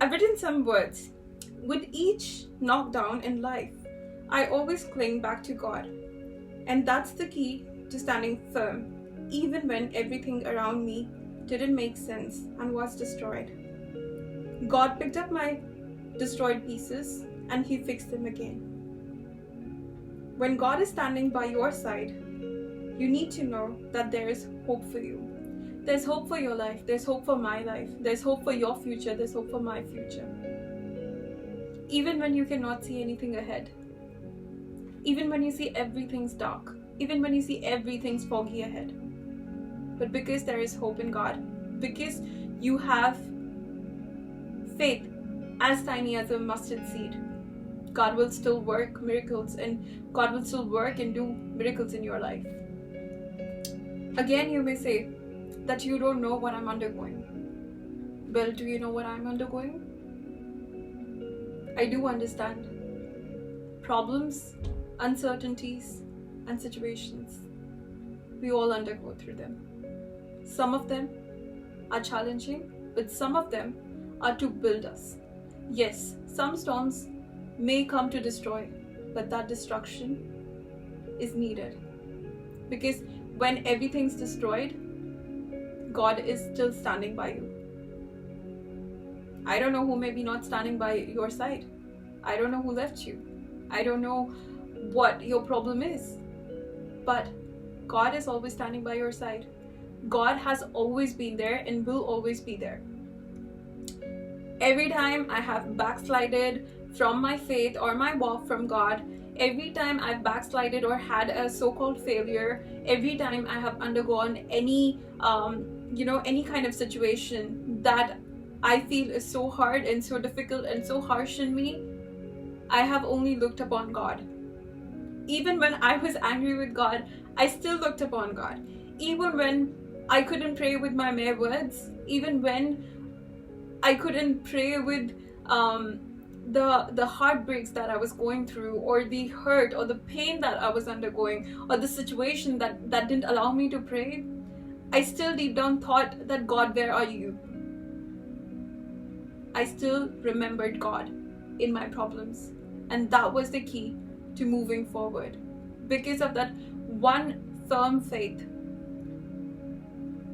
I've written some words. With each knockdown in life, I always cling back to God. And that's the key to standing firm, even when everything around me didn't make sense and was destroyed. God picked up my destroyed pieces and He fixed them again. When God is standing by your side, you need to know that there is hope for you. There's hope for your life. There's hope for my life. There's hope for your future. There's hope for my future. Even when you cannot see anything ahead. Even when you see everything's dark. Even when you see everything's foggy ahead. But because there is hope in God, because you have faith as tiny as a mustard seed, God will still work miracles, and God will still work and do miracles in your life. Again, you may say that you don't know what I'm undergoing. Well, do you know what I'm undergoing? I do understand. Problems, uncertainties, and situations. We all undergo through them. Some of them are challenging, but some of them are to build us. Yes, some storms may come to destroy, but that destruction is needed. Because when everything's destroyed, God is still standing by you. I don't know who may be not standing by your side. I don't know who left you. I don't know what your problem is. But God is always standing by your side. God has always been there and will always be there. Every time I have backslided from my faith or my walk from God, every time I've backslided or had a so-called failure, every time I have undergone any kind of situation that I feel is so hard and so difficult and so harsh in me, I have only looked upon God. Even when I was angry with God, I still looked upon God. Even when I couldn't pray with my mere words, even when I couldn't pray with the heartbreaks that I was going through, or the hurt or the pain that I was undergoing, or the situation that didn't allow me to pray, I still deep down thought that, God, where are you? I still remembered God in my problems. And that was the key to moving forward. Because of that one firm faith,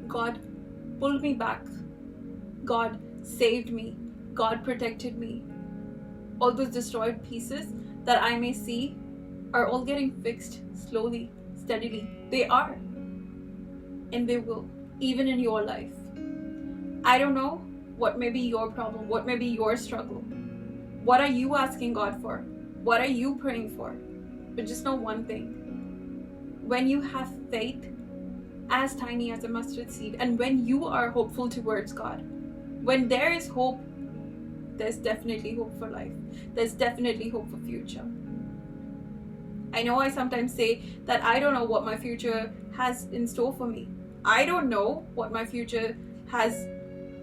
God pulled me back. God saved me. God protected me. All those destroyed pieces that I may see are all getting fixed slowly, steadily. They are. And they will, even in your life. I don't know what may be your problem, what may be your struggle. What are you asking God for? What are you praying for? But just know one thing. When you have faith as tiny as a mustard seed, and when you are hopeful towards God, when there is hope, there's definitely hope for life. There's definitely hope for future. I know I sometimes say that I don't know what my future has in store for me. I don't know what my future has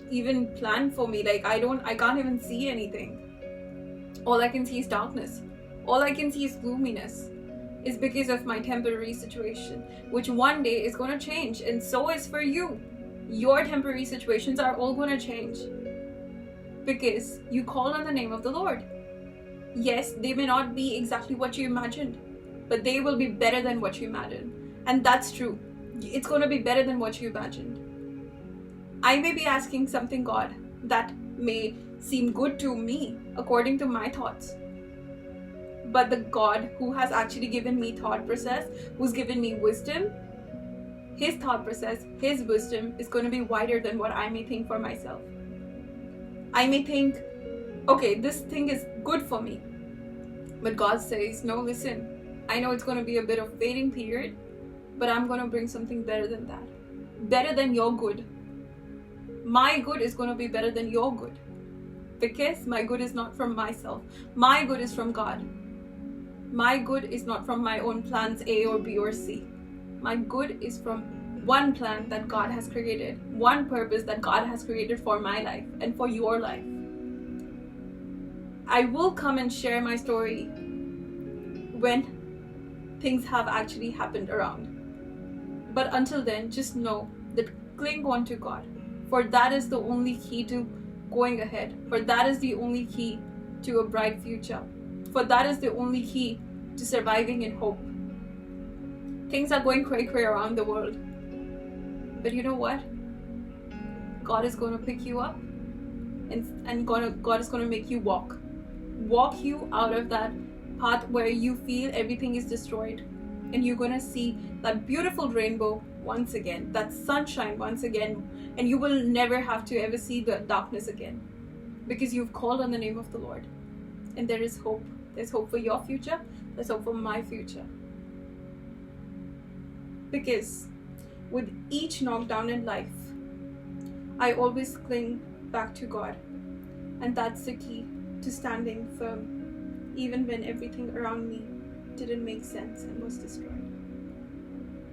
even planned for me. Like I can't even see anything. All I can see is darkness. All I can see is gloominess. It's because of my temporary situation, which one day is going to change, and so is for you. Your temporary situations are all going to change because you call on the name of the Lord. Yes, they may not be exactly what you imagined, but they will be better than what you imagined. And that's true. It's going to be better than what you imagined. I may be asking something, God, that may seem good to me according to my thoughts. But the God who has actually given me thought process, who's given me wisdom, His thought process, His wisdom is going to be wider than what I may think for myself. I may think, okay, this thing is good for me. But God says, no, listen, I know it's going to be a bit of waiting period, but I'm going to bring something better than that. Better than your good. My good is going to be better than your good. Because my good is not from myself. My good is from God. My good is not from my own plans A or B or C. My good is from one plan that God has created, one purpose that God has created for my life and for your life. I will come and share my story when things have actually happened around. But until then, just know that cling on to God, for that is the only key to going ahead. For that is the only key to a bright future. For that is the only key to surviving in hope. Things are going cray-cray around the world. But you know what? God is going to pick you up and God is going to make you walk you out of that path where you feel everything is destroyed, and you're going to see that beautiful rainbow once again, that sunshine once again, and you will never have to ever see the darkness again, because you've called on the name of the Lord. And there is hope. There's hope for your future. There's hope for my future. Because with each knockdown in life, I always cling back to God. And that's the key to standing firm, even when everything around me didn't make sense and was destroyed.